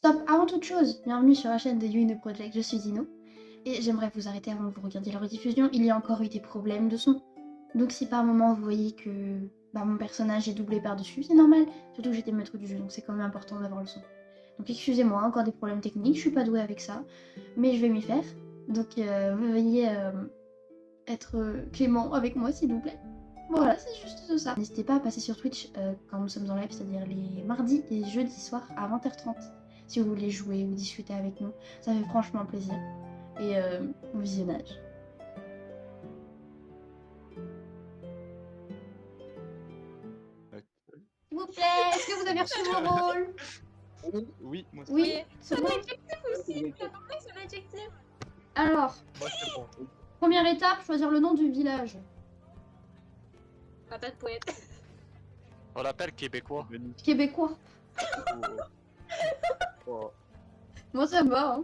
Stop, avant toute chose, bienvenue sur la chaîne de You Project, je suis Dino, et j'aimerais vous arrêter avant que vous regardiez la rediffusion, il y a encore eu des problèmes de son. Donc si par moment vous voyez que mon personnage est doublé par-dessus, c'est normal, surtout que j'étais maître du jeu, donc c'est quand même important d'avoir le son. Donc excusez-moi, encore des problèmes techniques, je suis pas douée avec ça, mais je vais m'y faire. Donc veuillez être clément avec moi s'il vous plaît. Voilà, c'est juste ça. N'hésitez pas à passer sur Twitch quand nous sommes en live, c'est-à-dire les mardis et jeudis soirs à 20h30. Si vous voulez jouer ou discuter avec nous, ça fait franchement plaisir. Et bon visionnage. S'il vous plaît, est-ce que vous avez reçu vos rôles? Oui, moi aussi. Oui, c'est Son bon. adjectif aussi, t'as compris son adjectif? Alors, Moi c'est bon. première étape, choisir le nom du village. Patate poète. On l'appelle québécois. Québécois. Oh, Moi ça me va, hein.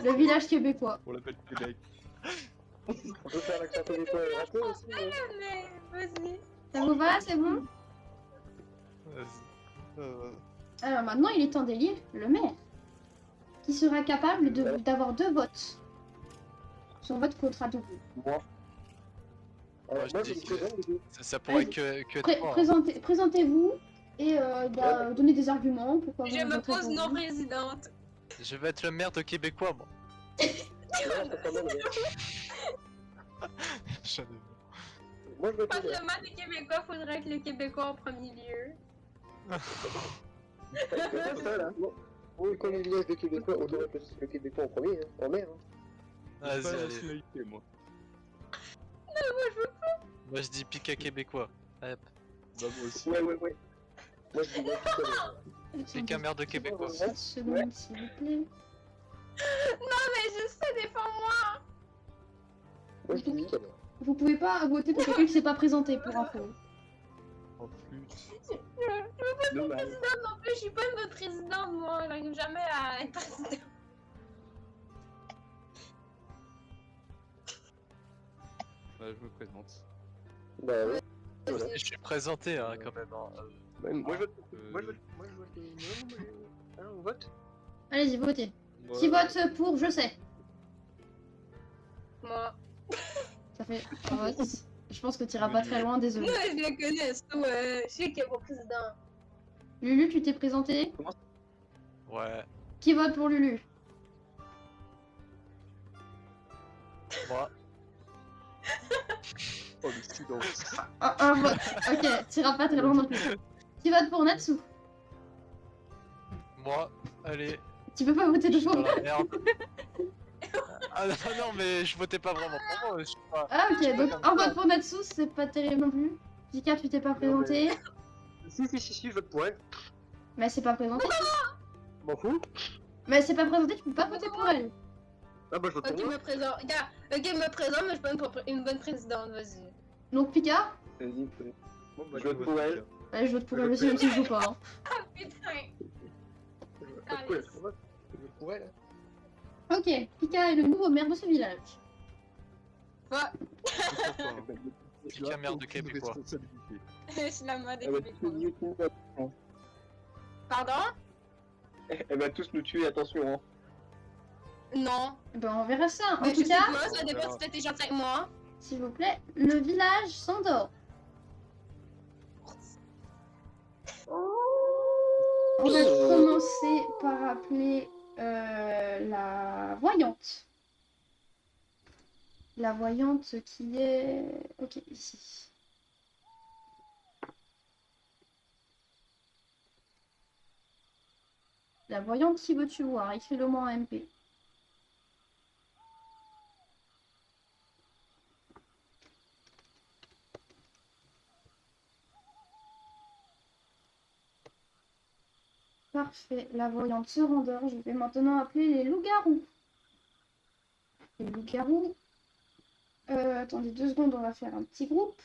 Le village québécois. on l'appelle Québec. On peut faire l'accent québécois et raté aussi, mais... Mais vas-y. Ça vous va, c'est bon? Alors maintenant, il est temps d'élire le maire, qui sera capable d'avoir 2 votes. Son vote comptera double. Moi. Moi, je Moi, dis je me que- présente, du coup. Ça pourrait que toi. Présentez-vous et donnez des arguments pourquoi vous Je me voterez pose pour non lui. présidente. Je vais être le maire de Québécois, moi. Ouais, c'est pas mal, ouais. J'en ai marre. Moi, je veux Pas être le mal des Québécois, faudrait que le Québécois en premier lieu. C'est ça, là. Oui, comme il village de Québécois, on devrait placer le Québécois en premier, hein, en mer. Hein. Vas-y, Pas la allez. nationalité, moi. Moi je dis Pika québécois. Hop. Bah, moi aussi. Ouais. Moi, je dis ouais, tout à Pika maire de Québécois. 7 secondes, s'il vous plaît. Mais je sais, défends-moi. Moi, je dis oui, alors. Vous pouvez pas voter pour quelqu'un qui s'est pas présenté, pour info. En plus. Dommage. Non plus, je suis pas une bonne présidente, moi. J'arrive jamais à être présidente. Bah, je me présente. Bah ouais. Voilà. Je suis présenté hein, quand même. Hein. Ouais, moi, je vote. Euh, Moi, je vote. Moi, je vote. Non, mais... Hein, on vote. Allez-y, votez. moi, Qui vote pour je sais? Moi. Ça fait un vote. Je pense que tu iras pas très loin, désolé. Moi, je le connais, tout. Je sais qu'il est mon président. Lulu, tu t'es présenté? Ouais. Qui vote pour Lulu? Moi. Oh, le silence. Un vote. Ok, tu iras pas très loin non plus. Qui vote pour Natsu? Moi. Allez. Tu peux pas voter Je deux suis fois. dans la merde. Ah non, mais je votais pas vraiment pour moi. Je sais pas. Ah ok, donc comme un ça. vote pour Natsu, c'est pas terrible non plus. Pika, tu t'es pas présenté. Si, je vote pour elle. Mais c'est pas présenté. M'en fous. Mais c'est pas présenté, tu peux pas voter pour elle. Ah, bah, je vote Ok, pour moi. me présente. Regarde, ok, me présente, mais je suis pas une bonne présidente, vas-y. Donc Pika, Vas-y, Bon, bah, Je vote pour elle. ouais, je vote pour elle aussi, même si je joue pas. Hein. Ah putain. Pas de problème. Je vote pour elle. Ok, Pika est le nouveau maire de ce village. Va, Pika maire de Québécois. je suis la mode des Elle va Québécois. tous nous Pardon? Elle va tous nous tuer, attention. Hein. Non. Ben on verra ça. En Mais tout je sais cas, pas, ça dépend si t'étais gentil avec moi. s'il vous plaît, le village s'endort. On va commencer par appeler la voyante. La voyante qui est... Ok, ici. La voyante, qui veux-tu voir? Écris-le moi en MP. Parfait, la voyante se rendort. Je vais maintenant appeler les loups-garous. Les loups-garous. Attendez 2 secondes, on va faire un petit groupe.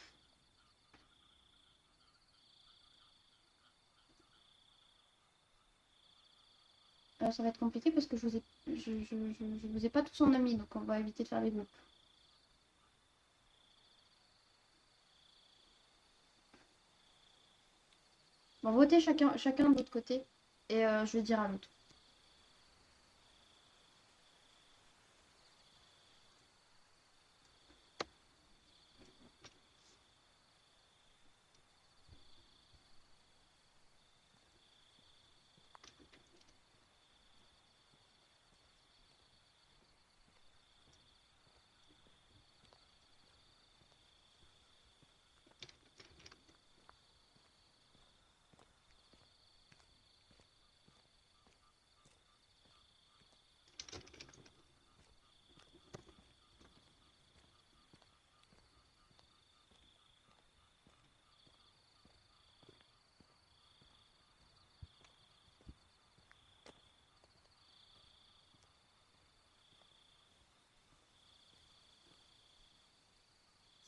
Ça va être compliqué parce que je vous ai pas tous en amis, donc on va éviter de faire les groupes. Bon, votez chacun de votre côté. Et je vais dire à l'autre.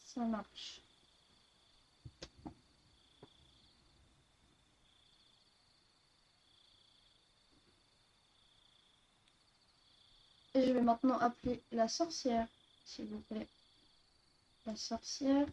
Ça marche. Et je vais maintenant appeler la sorcière, s'il vous plaît. La sorcière.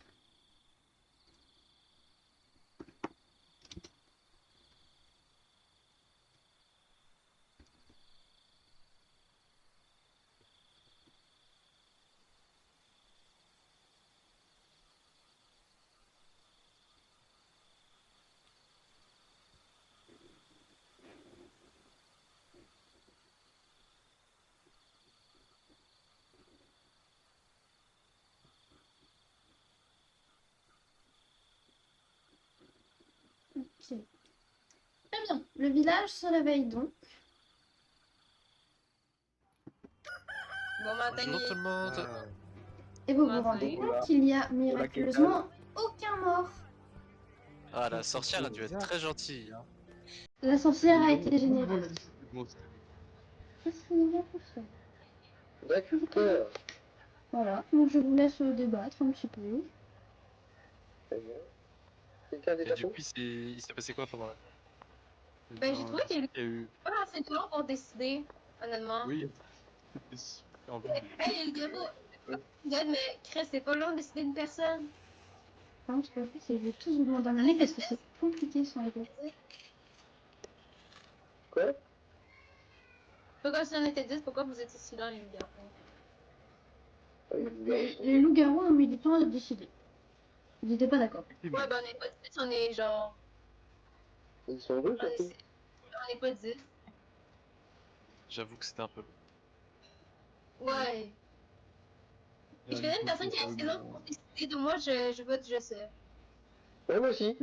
Ok. Très bien. Le village se réveille donc. Bon matin. Bonjour tout le monde. Ah, Et vous vous Matin. rendez Voilà. compte qu'il y a miraculeusement aucun mort. Ah, la sorcière a dû être très gentille. Hein. La sorcière a été généreuse. bon, Qu'est-ce qu'il y a pour ça? D'accord. Voilà, donc je vous laisse débattre un petit peu. Très bien. Quelqu'un a Et déjà du fait coup, il s'est passé quoi pendant la... Ben, j'ai trouvé qu'il y a eu il y a eu. pas assez de temps pour décider, honnêtement. Oui, c'était super long. Hey, le gars, regarde, mais Chris, c'est pas long de décider une personne. Non, ce que je fais, c'est que je vais tous vous demander un année parce que c'est compliqué sans les autres. Quoi? Pourquoi si on était 10, pourquoi vous étiez si lents, les gars? Les loups-garous ont mis du temps à décider. Ils n'étaient pas d'accord. Ouais, ben on est pas 10, on est genre. Ils sont deux, On est, surtout. on est pas 10. J'avoue que c'était un peu... Ouais. Et je connais une personne qui est assez longue pour décider, donc moi je vote, je sais. Ouais, moi aussi.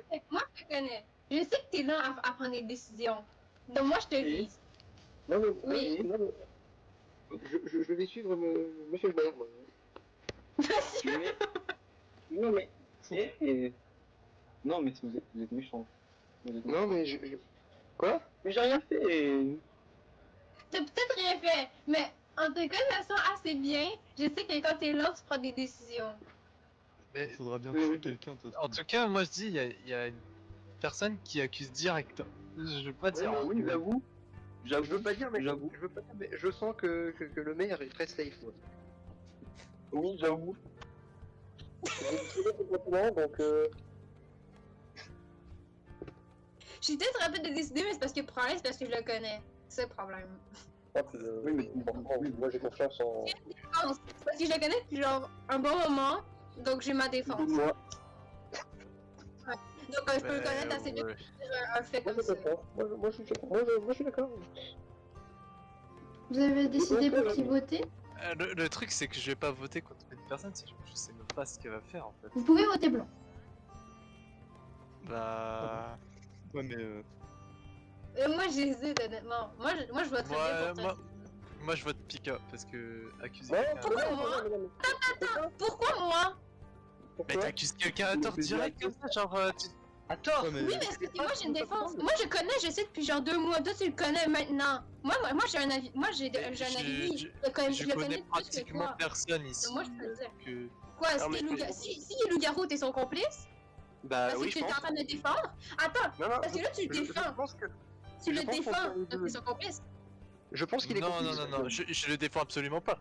Fait que moi, je te connais. Je sais que t'es lent à prendre des décisions. Donc moi, je te vise. Non, mais, Oui. non, mais je vais suivre monsieur le maire, moi. Non, mais. Non, mais si vous êtes méchant. Non, mais Quoi? Mais j'ai rien fait. T'as peut-être rien fait, mais en te connaissant assez bien, je sais que quand t'es lent, tu prends des décisions. Mais Il faudra bien tuer quelqu'un, de toute en façon. tout cas, moi je dis, il y a une personne qui accuse direct. Je veux pas dire. mais- hein, Oui, mais- j'avoue. Je veux pas dire, mais J'avoue. je veux pas dire, mais je sens que le maire est très safe. Moi. Oui, j'avoue. J'ai tiré complètement, donc Je suis peut-être rapide de décider, mais c'est parce que le problème, c'est parce que je le connais. C'est le problème. Oui, mais oui, moi j'ai confiance en. Défense. C'est parce que je le connais depuis genre un bon moment, donc j'ai ma défense. moi. Donc je peux le connaître assez bien ouais. pour dire un fait Moi comme je ça. comprends. Moi je suis d'accord. Vous avez décidé pour qui voter? Le truc, c'est que je vais pas voter contre une personne si je sais même pas ce qu'elle va faire en fait. Vous pouvez voter blanc. Bah. Ouais, mais Moi j'hésite honnêtement. Moi je voterais bien pour toi. Moi je vote Pika parce que accuser Ouais, quelqu'un. Pourquoi moi? Pourquoi moi? Mais Pourquoi? t'accuses quelqu'un à tort Mais c'est direct comme ça, genre tu... À tort! Ouais, mais- Oui, mais est-ce que moi j'ai une défense? Moi je connais, je sais depuis genre 2 mois. Toi tu le connais maintenant. Moi j'ai un avis. Moi j'ai un avis. je Je le connais, je je le connais connais plus que pratiquement toi. personne ici. Moi, je peux le dire. que- Quoi, Non, mais- si il est loup-garou, t'es son complice? Bah Parce oui, que je tu es pense. en train de le défendre? Attends, Non, non, parce que là tu le je défends. pense que. Tu je le pense qu'on défends, fait les donc deux. t'es son complice. Je pense qu'il est Non, complice. je le défends absolument pas.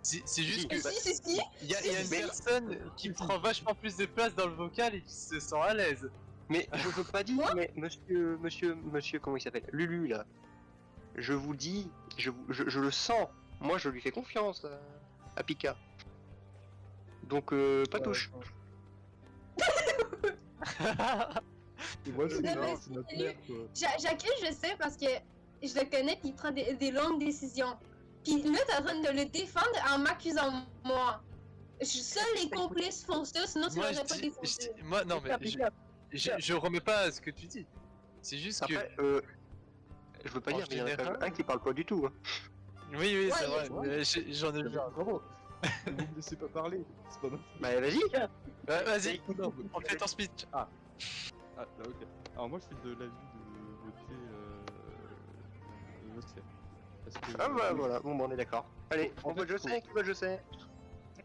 C'est juste que Si. il y a une personne qui prend vachement plus de place dans le vocal et qui se sent à l'aise. Mais je veux pas dire, mais monsieur, comment il s'appelle? Lulu, là. Je vous dis, je le sens. Moi, je lui fais confiance à Pika. Donc, pas touche. Et moi, c'est Non, mais c'est notre mère, quoi. Jacques, je sais parce que je le connais puis il prend des longues décisions. Puis là, t'es en train de le défendre en m'accusant moi. Seuls les complices font ça, sinon tu Moi, l'aurais pas défendu. moi, non, mais je remets pas à ce que tu dis. C'est juste que. Après, je veux pas En dire, mais il y en a quand même général- un qui parle pas du tout. Hein. Oui, c'est Ouais, vrai. J'en ai vu un. Bravo. Vous me laissez pas parler. C'est pas normal. Bah, vas-y. Ouais, vas-y, Non, on fait ton speech. Ah, là, ok. Alors moi, je suis de l'avis de voter José. Parce que Ah bah voilà, bon, bah, on est d'accord. Allez, En on vote fait, je sais, qui vote je sais.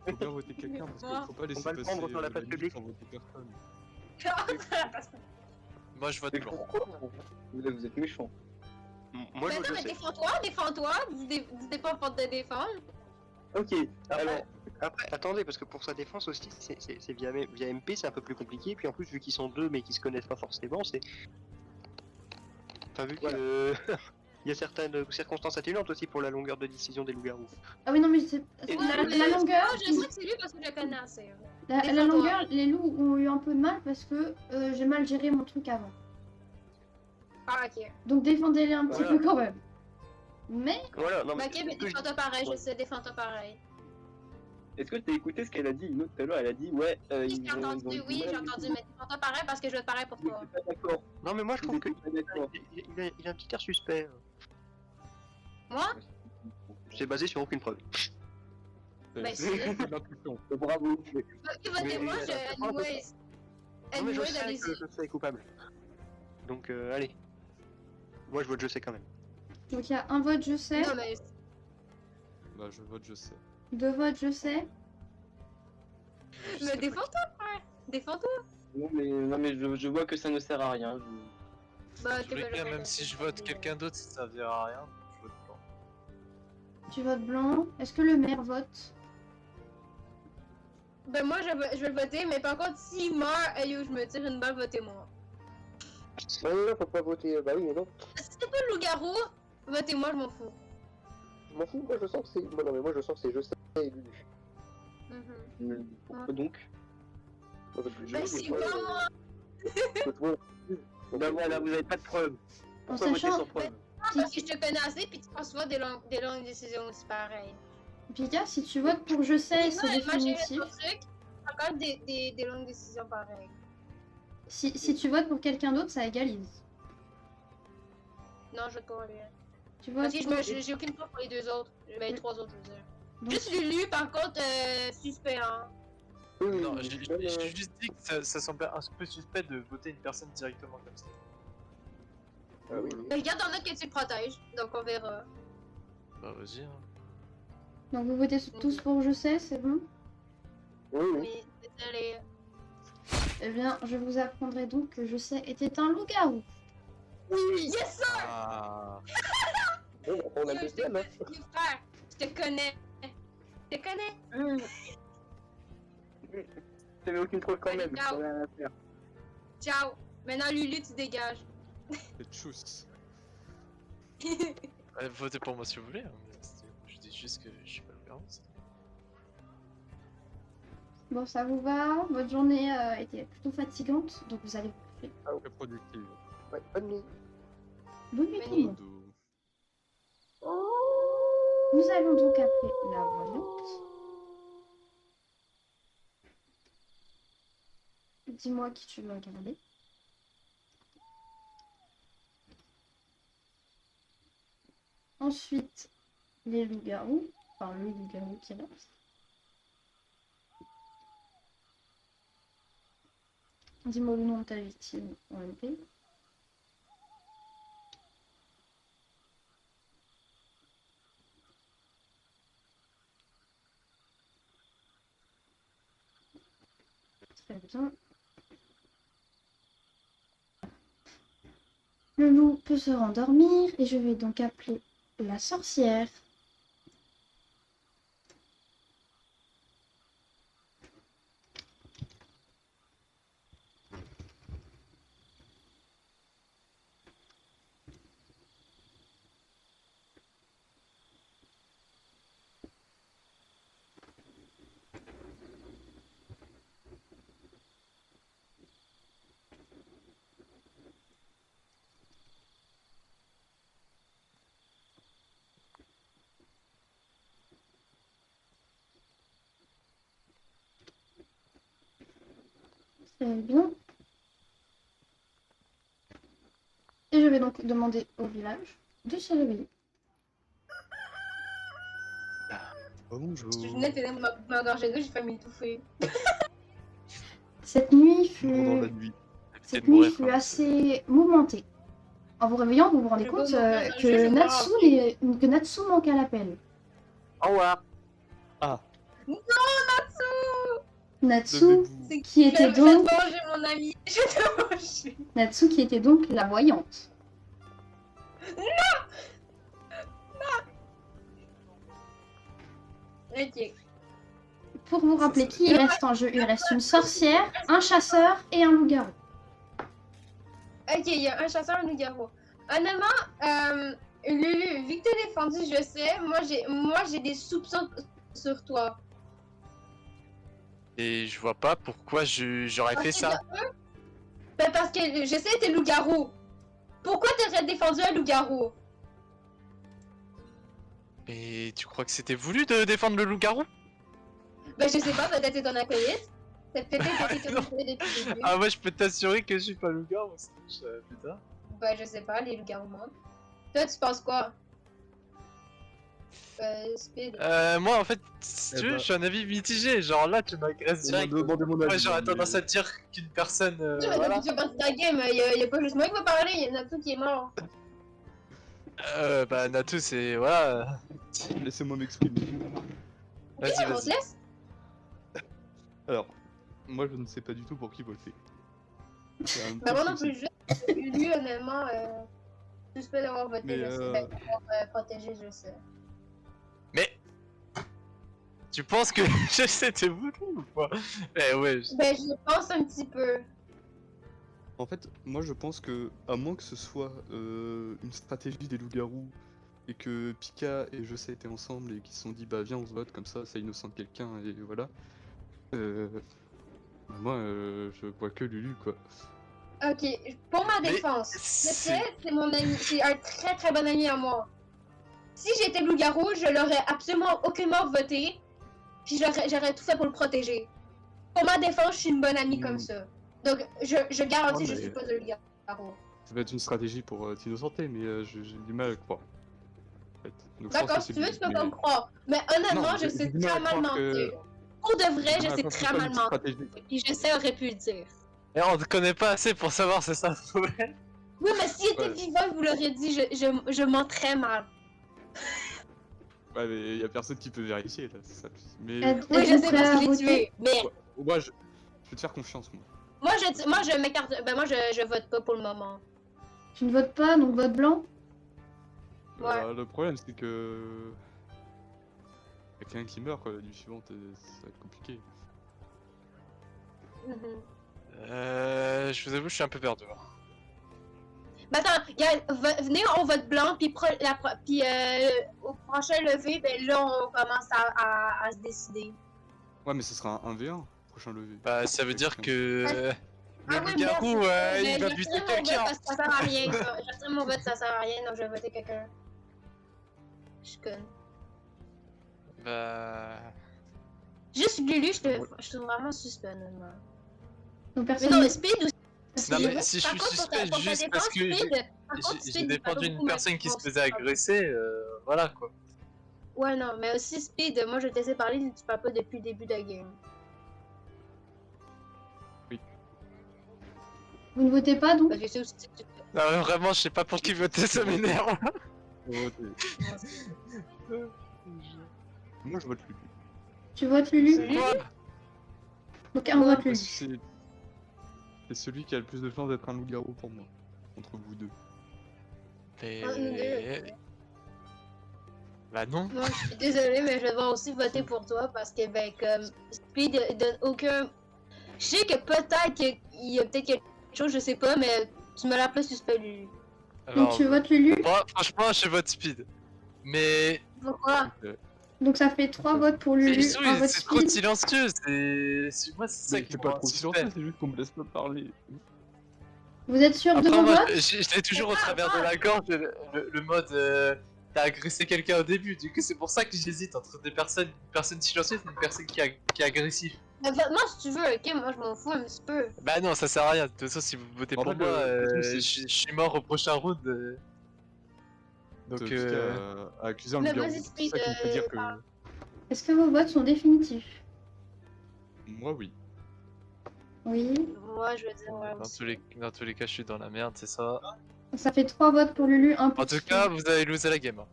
faut bien voter quelqu'un parce qu'il faut pas laisser va le passer prendre sur la place limite publique. sans voter personne. Moi, je vote Mais blanc. pourquoi vous êtes méchant. Moi, je Mais vote non, je mais sais. défends-toi, dis pas pour te défendre. Ok, alors, Après, attendez, parce que pour sa défense aussi, c'est via MP, c'est un peu plus compliqué. Puis en plus, vu qu'ils sont deux mais qu'ils se connaissent pas forcément, c'est. Enfin, vu que. Il y a certaines circonstances atténuantes aussi pour la longueur de décision des loups-garous. Ah oui, non, mais c'est... Ouais, La mais longueur... moi, je sais que c'est lui parce que je le connais assez. La Défends-toi. longueur, les loups ont eu un peu de mal parce que j'ai mal géré mon truc avant. Ah, ok. Donc défendez-les un petit Voilà. peu quand même. Mais Voilà, non mais. Ok, mais ce que je défends-toi dis- pareil, je sais, défends-toi pareil. est-ce que t'as écouté ce qu'elle a dit une autre tout à l'heure? Elle a dit, ouais, Oui, j'ai entendu, oui, j'ai entendu, mais défends-toi pareil parce que je vais te pareil pour Je toi. suis pas d'accord. Non, mais moi, je trouve que. Pas d'accord. Il a un petit air suspect. Moi? C'est basé sur aucune preuve. Ben, si. C'est de l'intuition. Bravo. Ok, votez-moi, Mais- je... Non, Anyways. mais je Anyways, sais allez-y. que je sais coupable. Donc, allez. Moi, je vote je sais quand même. donc il y a un vote je sais, Non, mais... Bah, je vote José. 2 votes je sais. Mais défends-toi, frère. Défends-toi. Non, mais je vois que ça ne sert à rien. Bah, En tous les cas, même si je vote quelqu'un d'autre, ça servira à rien. Je vote blanc. Tu votes blanc. Est-ce que le maire vote? Ben, moi, je vais le voter, mais par contre, s'il meurt, hey, yo, je me tire une balle, votez-moi. Non, faut pas voter. Bah oui, mais non. Si c'est pas le loup-garou, votez-moi, je m'en fous. Je m'en fous, moi je sens que c'est. Non, mais moi je sens que c'est je sais et Lulu. Mhm. Pourquoi donc? Ben, c'est pas moi. Ben voilà, vous avez pas de preuves. En Pourquoi voter sachant... sans preuve? Parce que je te connais assez, puis tu penses pas des longues décisions aussi pareilles. Pika, si tu votes pour je sais, c'est Moi, j'ai définitif. ton truc, encore des longues décisions pareilles. Si tu votes pour quelqu'un d'autre, ça égalise. Non, je vote pour lui. Tu votes Parce que pour... j'ai aucune preuve pour les deux autres. Ben, les trois autres, je veux dire. Donc, Juste Lulu, par contre, suspect, hein. Non, j'ai juste dit que ça semblait un peu suspect de voter une personne directement comme ça. Ah oui. Mais regarde dans notre que tu le protèges, donc on verra. Bah, vas-y. Hein. donc vous votez tous pour je sais, c'est bon? Oui, oui. Mais désolé. Eh bien, je vous apprendrai donc que je sais était un loup-garou. Yes, sir! Ah. Bon, on a Yo, le deuxième, hein. Yo, frère, je te connais. Je te connais. T'avais aucune preuve quand même. Ciao. Rien à faire. Ciao. Maintenant, Lulu, tu dégages. C'est tchuss. Votez pour moi si vous voulez. Hein, mais je dis juste que je suis pas le garant. Bon, ça vous va? Votre journée était plutôt fatigante, donc vous allez vous coucher. Très productive. Ouais, bonne nuit. Bonne nuit tout le nuit. monde. Dodo. Nous allons donc appeler la voyante. Dis-moi qui tu veux regarder. Ensuite, les loups-garous. Enfin, le loup-garou qui reste. Dis-moi le nom de ta victime en MP. Très bien. Le loup peut se rendormir et je vais donc appeler la sorcière. Très bien. Et je vais donc demander au village de se réveiller. Oh bonjour. Je venais de m'engorger d'eau, j'ai failli m'étouffer. Cette nuit Pendant la fut, nuit. cette de mourir, nuit fut quoi. assez mouvementée. En vous réveillant, vous vous rendez Je compte peux mourir, je que, vais Natsu mourir. que Natsu manque à l'appel. Au revoir. Ah, Natsu levez-vous. qui était Je vais donc te manger, mon ami. Je vais te manger. Natsu qui était donc la voyante. Ok. Pour vous rappeler qui il reste en jeu, il reste une sorcière, un chasseur et un loup-garou. Ok, il y a un chasseur, un loup-garou. Honnêtement, Lulu, vu que t'es défendu, je sais, moi j'ai des soupçons sur toi. Et je vois pas pourquoi j'aurais fait ça. Ben parce que je sais t'es loup-garou. Pourquoi t'aurais défendu un loup-garou? Et tu crois que c'était voulu de défendre le loup-garou? Ben je sais pas, peut-être c'est ton acolyte. Peut-être que t'es Non. depuis le début. Ah, moi je peux t'assurer que je suis pas loup-garou, putain. Ben je sais pas, les loups-garous mentent. Toi tu penses quoi? Speed. Moi en fait, si Eh tu veux, ben- je suis un avis mitigé. Genre là, tu m'agresses direct. Demandez mon Moi avis. j'aurais mais- tendance à te dire qu'une personne. Tu vas Voilà. depuis que tu parti de la game, y a pas juste moi qui va parler, y en a tout qui est mort. Bah Natu, c'est. Voilà. Laissez-moi m'exprimer. Vas-y, On se vas-y. laisse? Alors, moi je ne sais pas du tout pour qui voter. C'est un Ben petit moi non souci. plus, juste Lulu, honnêtement, suspect d'avoir voté, Mais, je sais. Ben, d'avoir protégé, je sais. Mais. Tu penses que je sais t'es voulu ou pas? Eh ouais. Ben je pense un petit peu. En fait, moi je pense que, à moins que ce soit une stratégie des loups-garous et que Pika et je sais étaient ensemble et qu'ils se sont dit bah viens on se vote comme ça innocente quelqu'un et voilà. Moi je vois que Lulu quoi. Ok, pour ma Mais défense, je c'est- sais, c'est mon ami, c'est un très très bon ami à moi. Si j'étais loup-garou, je l'aurais absolument aucunement voté, puis j'aurais tout fait pour le protéger. Pour ma défense, je suis une bonne amie comme ça. Donc, je garantis, Ouais, je mais- suis pas de loup-garou. Ça va être une stratégie pour t'innocenter mais j'ai du mal à le croire. En fait. Donc, je pense D'accord, que si c'est tu veux, Lulu, tu peux mais- pas me croire. Mais honnêtement, Non, je j'ai sais du mal à très mal croire que- mentir. Pour de vrai, je Ah, sais quand très c'est pas mal une mentir. stratégie. Puis je sais, aurait pu le dire. Et on te connaît pas assez pour savoir c'est ça le problème. Oui, mais s'il était Ouais. vivant, il vous l'aurait dit, je mens très mal. Ouais mais y a personne qui peut vérifier là, c'est ça. Mais Êtes- Oui, je êtes-vous sais prêt parce à que je l'ai voter tué. Mais moi je vais te faire confiance moi. moi, je m'écarte. Ben, moi, je vote pas pour le moment. Tu ne votes pas, donc vote blanc. Ouais. Le problème c'est que y a quelqu'un qui meurt quoi la nuit suivante et ça va être compliqué. Je vous avoue, je suis un peu perdu. Mais attends, venez, on vote blanc, puis, au prochain lever, ben là, on commence à se décider. Ouais mais ce sera un 1v1 prochain lever. Bah, ça veut dire que. Le Ah oui, loup-garou, merci. il va Je buter retire mon vote quelqu'un. parce que ça sert à rien. Je retire mon vote, ça sert à rien, donc je vais voter quelqu'un. Je suis conne. Bah. Juste Lulu, je trouve vraiment suspect, honnêtement. Donc Mais personne. non, mais Speed aussi. Non, mais si je Par suis contre, suspect pour ta juste défense, parce que Speed, par contre, j'ai Speed, défendu pas une beaucoup personne qui se maintenant. faisait agresser, voilà quoi. Ouais, non, mais aussi Speed, moi je te laissé parler, tu parles pas depuis le début de la game. Vous ne votez pas donc Parce que c'est aussi. Non, mais vraiment, je sais pas pour qui voter, ça m'énerve. Moi je vote Lulu. Tu votes Lulu Lulu Quoi? Donc un vote Parce que Lulu. c'est celui qui a le plus de chances d'être un loup-garou pour moi. Entre vous deux. Mais. Bah non. Moi, je suis désolée, mais je vais aussi voter pour toi parce que, ben, comme Speed donne aucun. Je sais que peut-être qu'il y a peut-être quelque chose, je sais pas, mais tu me l'appelles suspect, Lulu. Donc Alors, tu votes Lulu. moi, franchement, je vote Speed. Mais. Pourquoi? Donc ça fait 3 votes pour Mais Lulu, oui, un vote c'est trop Speed. silencieux. Moi, c'est ça Mais qui c'est me pas rend trop suspect. silencieux, c'est juste qu'on me laisse pas parler. Vous êtes sûr de Après, vos moi, votes je l'ai toujours au travers de la gorge, le mode. T'as agressé quelqu'un au début, du coup, c'est pour ça que j'hésite entre une personne silencieuse et une personne qui est agressive. Mais vote-moi si tu veux, ok? Moi, je m'en fous un petit peu. Bah non, ça sert à rien. De toute façon, si vous votez En pour fait, moi, le truc, c'est- je suis mort au prochain round. Donc, Pika a accusé un Mais loup-garou. vas-y, C'est ça qui me fait dire que. Est-ce que vos votes sont définitifs? Moi, oui. Oui. Moi, je veux dire, ouais. dans tous les cas, je suis dans la merde, c'est ça. Ça fait 3 votes pour Lulu, 1 pour En tout Pika. cas, vous avez losé la game. Hein.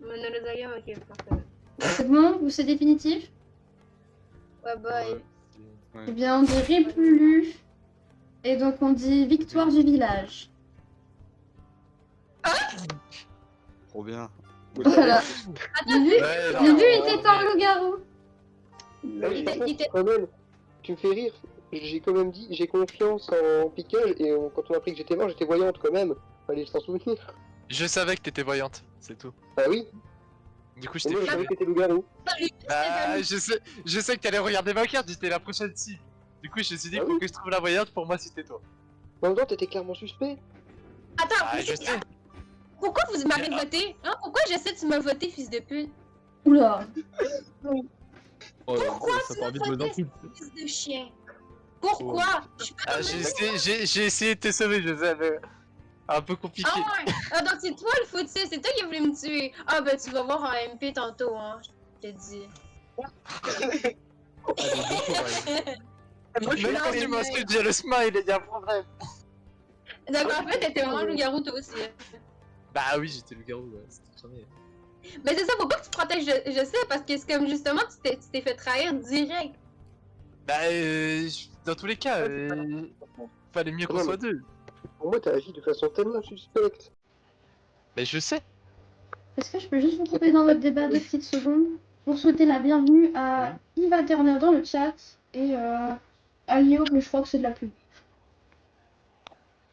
Monologue, ok, parfait. C'est bon? Ou c'est définitif? Ouais, bye. Ouais. Eh bien, on dit RIP Lulu. Et donc, on dit victoire du village. Trop bien. Voilà. Lulu, Ouais, non, Lulu non, était mais- un loup-garou. Il était- Quand même, tu me fais rire. J'ai quand même dit, j'ai confiance en Pika et quand on a appris que j'étais mort, j'étais voyante quand même. Fallait s'en souvenir. Je savais que t'étais voyante, c'est tout. Ah oui, Du coup, je et t'ai moi je fait. savais que t'étais loup-garou. Bah, je sais que t'allais regarder ma carte, j'étais la prochaine cible. Du coup, je me suis dit, Ah faut oui. que je trouve la voyante, pour moi, c'était toi. En même temps, t'étais clairement suspect. Attends, Ah, je sais. pourquoi vous m'avez voté? Hein? Pourquoi j'essaie de me voter, fils de pute? Oula. Oh, Pourquoi ça tu part m'as vite de voté, insultes. fils de chien? Pourquoi? Je suis pas Ah, j'ai essayé de te sauver, je sais, mais un peu compliqué. Ah ouais! Ah donc c'est toi le foot, c'est toi qui as voulu me tuer! Ah ben tu vas voir en MP tantôt, hein, je te dis. Allez, bon courage. Même quand tu m'insultes, j'ai le smile, il y a un problème. Donc en fait t'étais vraiment loup-garou toi aussi. Bah oui, j'étais le garou, ouais, c'était jamais. Mais c'est ça, pourquoi tu te protèges? Je sais, parce que c'est comme justement tu t'es fait trahir direct. Bah, dans tous les cas, fallait mieux qu'on Non, soit deux. Pour moi, t'as agi de façon tellement suspecte. Mais je sais. Est-ce que je peux juste vous couper dans votre débat 2 petites secondes pour souhaiter la bienvenue à Yves Turner dans le chat et à Lio, mais je crois que c'est de la pub.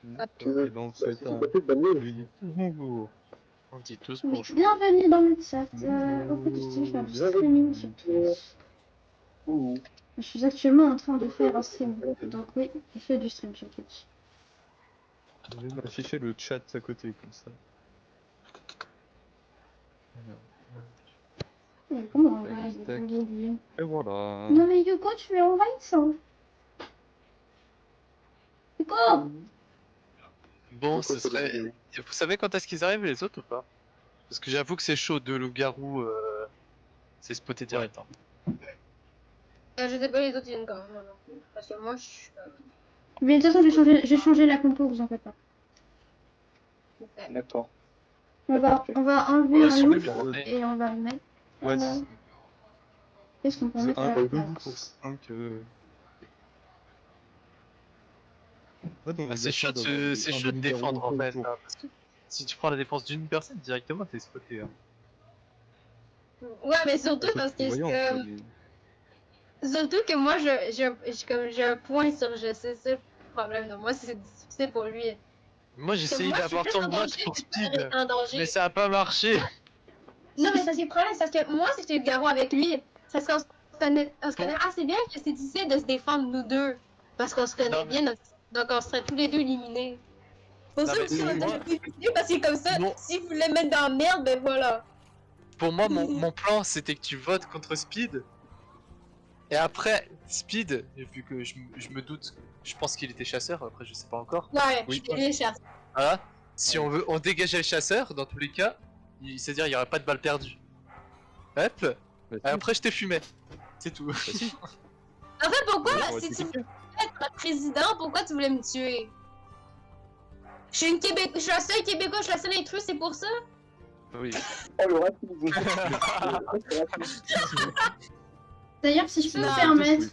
Ok, ben on souhaite un bonjour. On dit tous Oui, bonjour. bienvenue dans le chat. Au petit faire du streaming sur Twitch. Je suis actuellement en train de faire un stream. Donc oui, je fais du stream sur Twitch. Je vais m'afficher le chat à côté comme ça. Mais comment on va Tac, tac. oublier. Et voilà. Non mais Yuko, tu es envahissant. Yuko! Bon, ce serait. Vous savez quand est-ce qu'ils arrivent les autres ou pas? Parce que j'avoue que c'est chaud, deux loups-garous, c'est spoté direct. Hein. Je sais pas les autres ils viennent quand même, moi non plus. Parce que moi je suis. Mais de toute façon, j'ai changé la compo, vous en faites pas. D'accord. On va enlever Ouais, un sur loup les bureaux. et on va le mettre. Ouais, Qu'est-ce qu'on peut mettre à la un place? pour 5. Ouais, donc, Ah, c'est chaud de défendre en fait. Hein, parce que si tu prends la défense d'une personne directement, t'es spoté. Hein. Ouais mais surtout parce que c'est comme. Surtout que moi j'ai un point sur je sais ça le problème de moi c'est difficile pour lui. Moi j'ai essayé Moi, je suis d'avoir plus ton en match danger pour que Speed, en danger. mais ça a pas marché. Non, mais ça, c'est le problème, c'est parce que moi, si j'étais le garrot avec lui, c'est parce qu'on se connaît assez bien que c'est difficile de se défendre, nous deux. Parce qu'on se connaît Non, mais- bien, donc on serait tous les deux éliminés. Pour Non, ça mais aussi, on a moi- déjà été éliminés, parce que comme ça, Non. s'il voulait mettre dans la merde, ben voilà. Pour moi, mon plan c'était que tu votes contre Speed. Et après, Speed, vu que je me doute, je pense qu'il était chasseur, après je sais pas encore. Ouais, Oui. je les chasse. Voilà. Si on veut, on dégageait le chasseur, dans tous les cas, c'est-à-dire il y aurait pas de balle perdue. Hop, et après je t'ai fumé. C'est tout. En fait, pourquoi, si tu voulais être président, pourquoi tu voulais me tuer? Je suis je suis la seule Québécois, je suis la seule intruse, c'est pour ça? Oui. Oh, le racisme. D'ailleurs, si je peux Non, me permettre,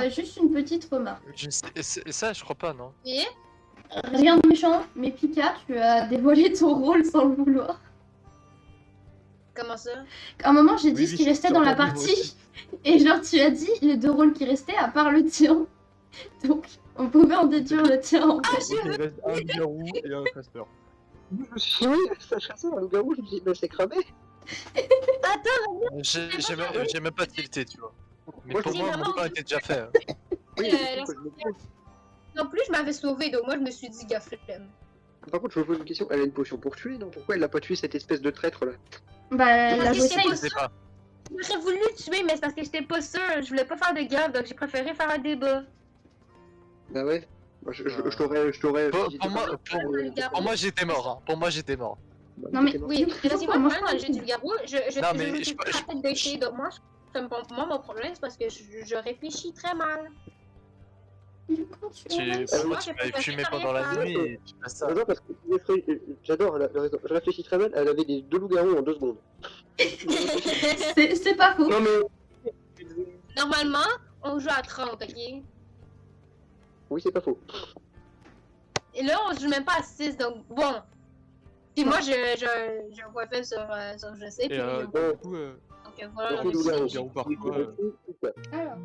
oui. juste une petite remarque. Je sais, ça, je crois pas, non. Et? Rien de méchant, mais Pika, tu as dévoilé ton rôle sans le vouloir. Comment ça? À un moment, j'ai dit Oui, ce oui, qui restait j'ai dans la entendu, moi partie, aussi. et genre tu as dit les 2 rôles qui restaient à part le tien. Donc, on pouvait en déduire le tien en fait. Ok, il reste un garou et un chasseur. Je me suis dit, oui, ça chassait un loup-garou, je me suis dit, bah c'est cramé. J'ai même pas tilté, tu vois. Mais Moi, pour je moi, dis mon vraiment- plan était déjà fait. Hein. Oui, la- je me pose. Non plus, je m'avais sauvé, donc moi, je me suis dit, gaffe, Par contre, je me pose une question, elle a une potion pour tuer, non? Pourquoi elle l'a pas tué cette espèce de traître là? Bah, elle a Parce que joué c'est safe. Je sais pas. J'aurais voulu le tuer, mais c'est parce que j'étais pas sûre. Je voulais pas faire de gaffe, donc j'ai préféré faire un débat. Bah ouais. Moi, je t'aurais. Pour moi, j'étais mort. Hein. Pour moi, j'étais mort. Non, mais Oui, donc, mais c'est pour moi, moi dans le jeu du loup-garou, Non, mais je suis très rapide d'essayer, donc moi, moi, mon problème, c'est parce que je réfléchis très mal. Quand Pour moi, tu m'avais fumé pendant la nuit. Tu fais ça. Non, parce que j'adore, je réfléchis très mal, elle avait les 2 loups-garous en 2 secondes. C'est pas faux. Non mais... Normalement, on joue à 30, ok? Oui, c'est pas faux. Et là, on joue même pas à 6, donc bon. Puis moi, je vois fait sur je sais, puis Et donc du coup, voilà, Ok, on loup-garou. réussit. loup-garou par quoi Alors,